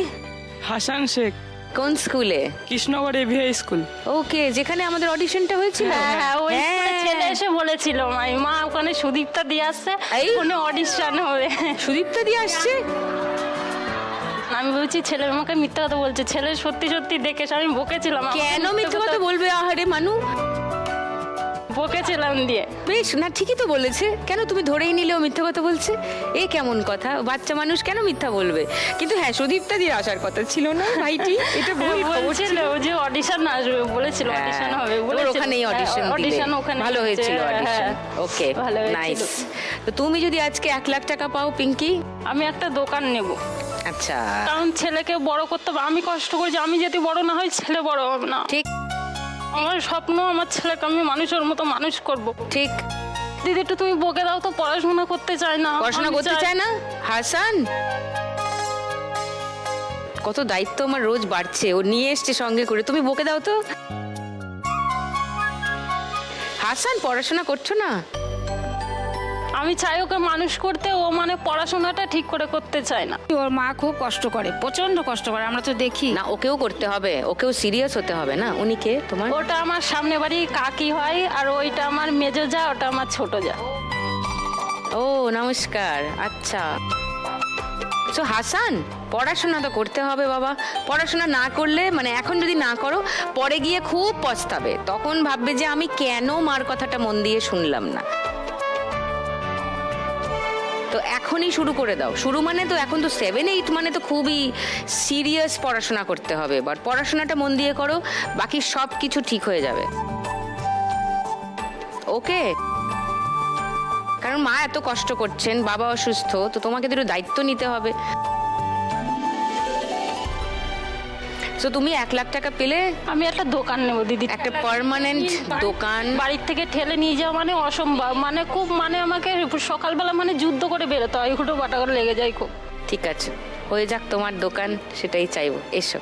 S10: হাসান শেখ,
S1: কোন স্কুলে?
S10: Krishnagarh AVI school.
S1: ওকে, যেখানে আমাদের অডিশনটা হয়েছিল?
S5: হ্যাঁ, ওই
S1: হ্যাঁ।
S5: স্কুলে ছেলে এসে বলেছিল মা ওখানে সুদীপটা দিয়ে আসছে,
S1: এই?
S5: ওখানে অডিশন হবে।
S1: সুদীপ্তা দিয়ে আসছে?
S5: আমি বলছি ছেলে আমাকে মিথ্যা কথা বলছে। ছেলে সত্যি সত্যি দেখেছে। আমি বকেছিলাম। আমাকে
S1: কেন মিথ্যে কথা বলবে? আহারে মানু,
S5: বকেছিলাম দিয়ে।
S1: বেশ না, ঠিকই তো বলেছে। কেন তুমি ধরেই নিলে ও মিথ্যা কথা বলছে? এ কেমন কথা? বাচ্চা মানুষ কেন মিথ্যা বলবে? কিন্তু হ্যাঁ, সুদীপ্তা দিয়ে আসার কথা ছিল না ভাইটি। এটা ভুল খবর
S5: বলছিল
S1: ছিল।
S5: যে অডিশন আসবে, বলেছিল অডিশন হবে
S1: তোর
S5: বলেছিল।
S1: ওখানেই অডিশন দিলে।
S5: অডিশন ওখানে
S1: ভালো হয়েছিল অডিশন।
S5: হ্যাঁ,
S1: ওকে,
S5: ভালো হয়েছিল।
S1: নাইস। তো তুমি যদি আজকে 1 লাখ টাকা পাও পিঙ্কি?
S5: আমি একটা দোকান নেব,
S1: আচ্ছা,
S5: কারণ ছেলেকে বড় করতে হবে। আমি কষ্ট করেছি, আমি যদি বড় না হই ছেলে বড় হবে না।
S1: ঠিক
S5: আমার স্বপ্ন আমার ছেলেকে আমি মানুষের মতো মানুষ করব।
S1: ঠিক।
S5: দিদি একটু তুমি বকে দাও তো, পড়াশোনা করতে চায় না।
S1: পড়াশোনা
S5: আমি
S1: করতে চায় না? হাসান, কত দায়িত্ব আমার রোজ বাড়ছে। ও নিয়ে এসছে সঙ্গে করে, তুমি বকে দাও তো। হাসান, পড়াশোনা করছো না?
S5: আমি চাই ওকে মানুষ করতে, ও মানে পড়াশোনাটা ঠিক করে করতে চায় না।
S11: ওর মা খুব কষ্ট করে, প্রচন্ড কষ্ট করে, আমরা তো দেখি।
S1: না, ওকেও করতে হবে, ওকেও সিরিয়াস হতে হবে না। উনি কে তোমার?
S5: ওটা আমার সামনে বাড়ি কাকি হয়, আর ওইটা আমার মেজো যা, ওটা আমার ছোট যা।
S1: ও নমস্কার। আচ্ছা, তো হাসান, পড়াশোনা তো করতে হবে বাবা। পড়াশোনা না করলে, মানে এখন যদি না করো, পরে গিয়ে খুব পস্তাবে। তখন ভাববে যে আমি কেন মার কথাটা মন দিয়ে শুনলাম না। তো এখনই শুরু করে দাও। শুরু মানে তো এখন তো 7-8 মানে তো খুবই সিরিয়াস পড়াশোনা করতে হবে। এবার পড়াশোনাটা মন দিয়ে করো, বাকি সব কিছু ঠিক হয়ে যাবে। ওকে? কারণ মা এত কষ্ট করছেন, বাবা অসুস্থ, তো তোমাকে তো একটু দায়িত্ব নিতে হবে। তো তুমি 1 লাখ টাকা পেলে
S5: আমি একটা দোকান নেব দিদি,
S1: একটা পার্মানেন্ট দোকান।
S5: বাড়ির থেকে ঠেলে নিয়ে যাওয়া মানে অসম্ভব। মানে খুব, মানে আমাকে সকালবেলা মানে যুদ্ধ করে বেরোতে হয়, হুটো বাটা করে লেগে যায় খুব।
S1: ঠিক আছে, হয়ে যাক তোমার দোকান, সেটাই চাইবো। এসো।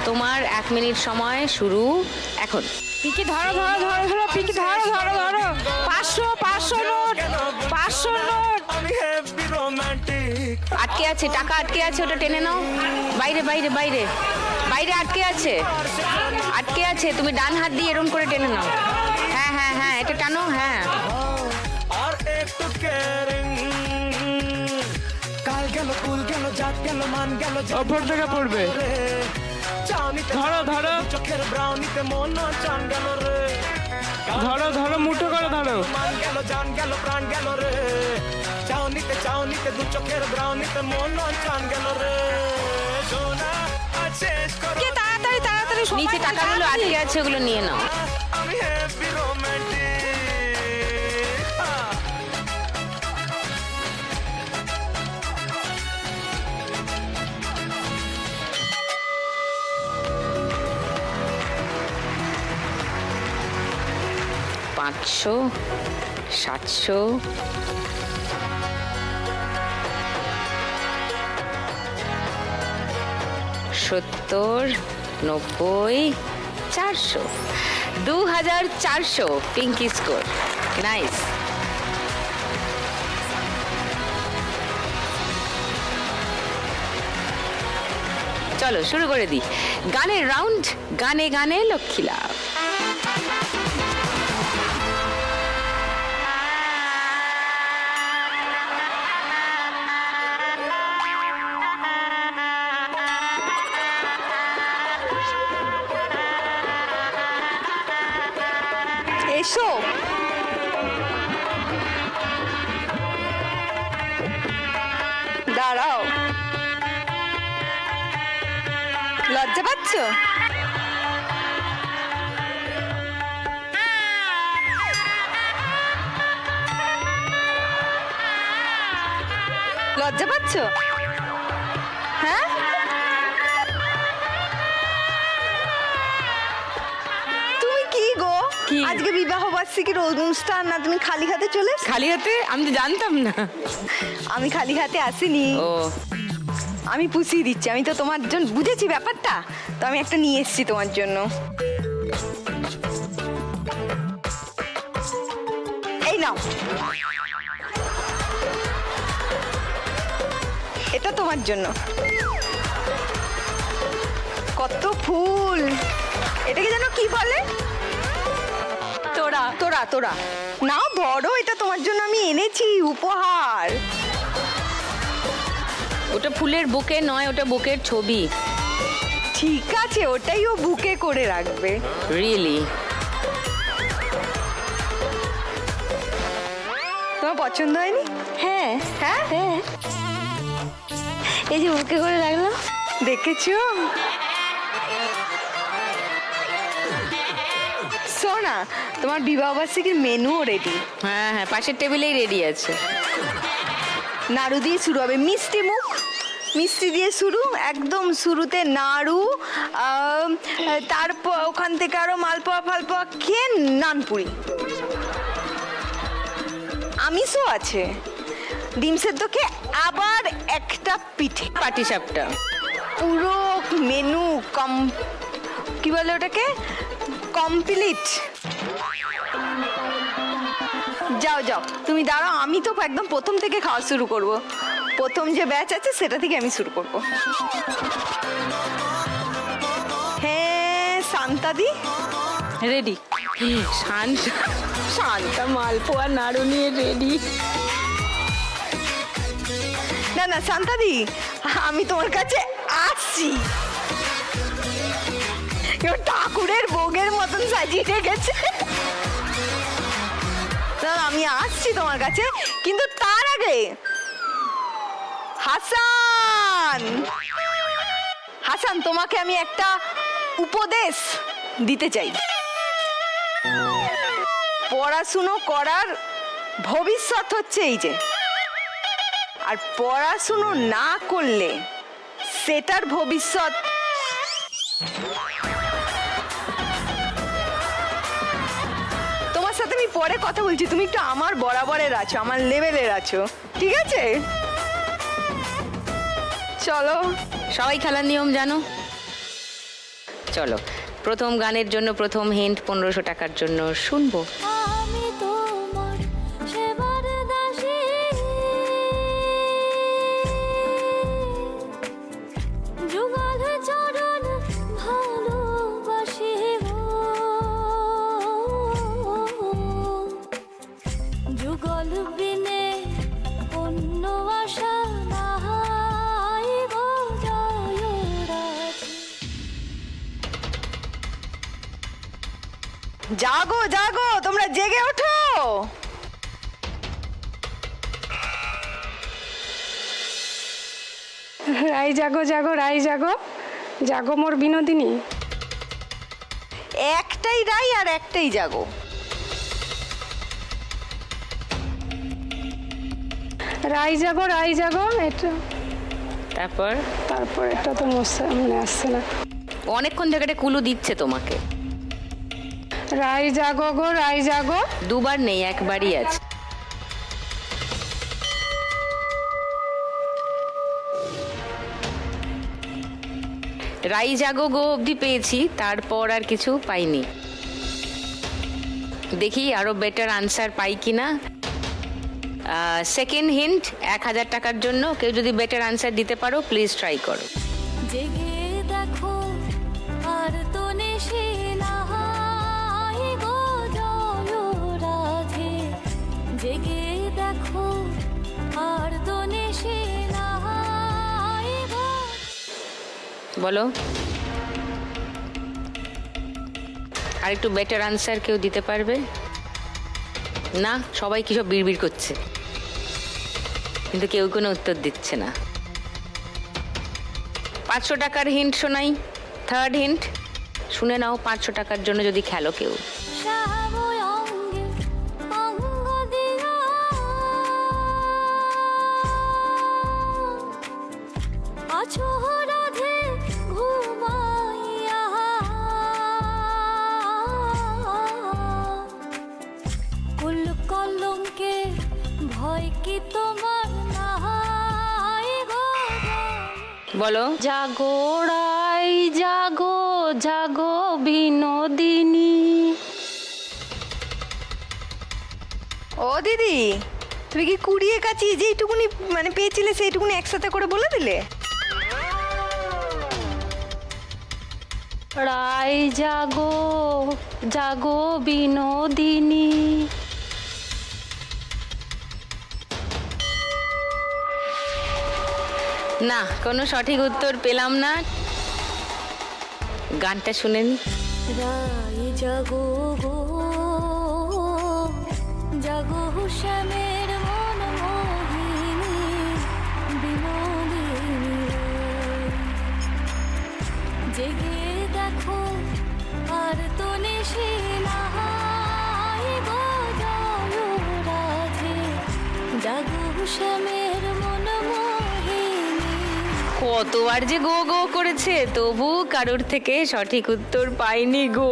S1: তোমার 1 মিনিট সময় শুরু এখন।
S11: পিকি ধরো ধরো ধরো ধরো, পিকি ধরো ধরো ধরো। 500 নোট, 500 নোট।
S6: আমি হেভি রোমান্টিক।
S1: আটকে আছে, টাকা আটকে আছে, ওটা টেনে নাও। বাইরে বাইরে বাইরে বাইরে আটকে আছে, আটকে আছে। তুমি ডান হাত দিয়ে এরম করে টেনে নাও। হ্যাঁ হ্যাঁ হ্যাঁ, এটা টানো। হ্যাঁ,
S6: আর একটু কেয়ারিং। কাল গেল, কুল গেল, জাত গেল, মান গেল,
S10: ওপর থেকে পড়বে। ধরো ধরো
S6: চোখের ব্রাউনিতে মন চান গেল রে।
S10: ধরো ধরো, মুঠো করে ধরো।
S6: মান গেল, জান গেল, প্রাণ গেল রে। চাউনিতে দু চোখের ব্রাউনিতে মন চান গেল রে। সোনা আছে
S11: কে তাড়াতাড়ি তাড়াতাড়ি,
S1: নিচে টাকাগুলো আটকে আছে, ওগুলো নিয়ে নাও।
S6: আমি heavy romantic. 500, 700, 70, 90, 400, 2400 Pinky score. Nice.
S1: চলো শুরু করে দিই গানের রাউন্ড, গানে গানে লক্ষ্মী লাভ।
S11: এসো দাঁড়াও, লজ্জা পাচ্ছ? লজ্জা পাচ্ছ? হ্যাঁ, তুমি কি গো,
S1: কি?
S11: আজকে বিবাহ বার্ষিকীর অনুষ্ঠান না, তুমি খালি হাতে চলে এসেছো?
S1: খালি হাতে? আমি তো জানতাম না।
S11: আমি খালি হাতে আসিনি,
S1: ও
S11: আমি পুষিয়ে দিচ্ছি। আমি তো তোমার জন্য বুঝেছি ব্যাপারটা, তো আমি একটা নিয়ে এসেছি তোমার জন্য। এই নাও, এটা তোমার জন্য। কত ফুল, এটাকে যেন কি বলে? তোড়া তোড়া তোড়া। নাও ধরো, এটা তোমার জন্য আমি এনেছি উপহার।
S1: ওটা ফুলের বুকে নয়, ওটা বুকের ছবি।
S11: ঠিক আছে, ওটাই ও বুকে করে রাখবে।
S1: রিয়েলি?
S11: তোমার পছন্দ হয়নি?
S4: হ্যাঁ
S11: হ্যাঁ,
S4: হ্যাঁ, এই যে বুকে করে রাখলাম।
S11: দেখেছো? সোনা, তোমার বিবাহবার্ষিকীর মেনুও রেডি।
S1: হ্যাঁ হ্যাঁ, পাশের টেবিলেই রেডি আছে।
S11: নাড়ু দিয়ে শুরু হবে, মিষ্টি মুখ, মিষ্টি দিয়ে শুরু, একদম শুরুতে নাড়ু, তারপর ওখান থেকে আরো মালপোয়া ফালপোয়া খেয়ে নানপুরি। আমিষও আছে, ডিম সেদ্ধ খেয়ে আবার একটা পিঠে।
S1: পাটিসাপটা।
S11: পুরো মেনু কি বলে ওটাকে, কমপ্লিট। যাও যাও, তুমি দাঁড়াও, আমি তো একদম প্রথম থেকে খাওয়া শুরু করব। প্রথম যে ব্যাচ আছে সেটা থেকে আমি শুরু করব। হ্যাঁ, শান্তাদি
S1: রেডি? শান্তা মালপোয়া নাড়ু নিয়ে রেডি।
S11: না না শান্তাদি, আমি তোমার কাছে আসছি। কেউ ঠাকুরের ভোগের মতন সাজিয়ে রেখেছে। না, আমি আসছি তোমার কাছে, কিন্তু তার আগে হাসান, হাসান তোমাকে আমি একটা উপদেশ দিতে চাই। পড়াশুনো করার ভবিষ্যৎ হচ্ছে এই যে, আর পড়াশুনো না করলে সেটার ভবিষ্যৎ তোমার সাথে আমি পরে কথা বলছি, তুমি একটু আমার বরাবরের আছো, আমার লেভেলের আছো, ঠিক আছে? চলো,
S1: সবাই খেলার নিয়ম জানো? চলো, প্রথম গানের জন্য প্রথম হিন্ট 1500 টাকার জন্য শুনবো।
S8: আমি তোমার সেবার দাসী, যুগল চরণ ভালোবাসি গো, যুগল বিনে অন্য আশা নাই গো, জয় রাধে।
S11: জাগো জাগো, তোমরা জেগে ওঠো।
S2: রাই জাগো জাগো, রাই জাগো, জাগো মোর বিনোদিনী।
S11: একটাই রাই আর একটাই জাগো।
S2: রাই জাগো, রাই জাগো, এটা
S1: তারপর
S2: তারপর এটা তো মনে আসছে না।
S1: অনেকক্ষণ থেকে একটা কুলু দিচ্ছে তোমাকে।
S2: রাই জাগো গো, রাই জাগো।
S1: দুবার নেই, একবারই আছে। রাই জাগো গো অবধি পেয়েছি, তারপর আর কিছু পাইনি। দেখি আরো বেটার আনসার পাই কিনা। সেকেন্ড হিন্ট 1000 টাকার জন্য। কেউ যদি বেটার আনসার দিতে পারো প্লিজ ট্রাই করো।
S8: জেগে
S1: বলো, আর একটু বেটার আনসার কেউ দিতে পারবে? না, সবাই কি সব বিড়বিড় করছে, কিন্তু কেউ কোনো উত্তর দিচ্ছে না। 500 টাকার হিন্ট শোনাই, থার্ড হিন্ট শুনে নাও। 500 টাকার জন্য যদি খেলো কেউ।
S8: শ্যামল অঙ্গে অঙ্গ দিয়া আছো রাধে ঘুমাইয়া কুল কলঙ্কে ভয় কি তোমার নাই গো?
S1: বলো।
S5: জাগোড়াই জাগো জাগো বিনোদিনী।
S11: ও দিদি, তুমি কি কুড়িয়ে কাছি যেইটুকুনি মানে পেয়েছিলে সেইটুকুনি একসাথে করে বলে দিলে?
S5: রাই জাগো জাগো বিনোদিনী।
S1: না, কোনো সঠিক উত্তর পেলাম না। গানটা শুনে নি।
S8: রাই জাগো গো জাগো শ্যামের মন মোহিনী বিনোদিনী রায়। জেগে দেখো আর তো নিশি নাই গো জয় রাধে জাগো শ্যামের মন মোহিনী।
S1: কতবার যে গো গো করেছে, তবু কারোর থেকে সঠিক উত্তর পাইনি গো।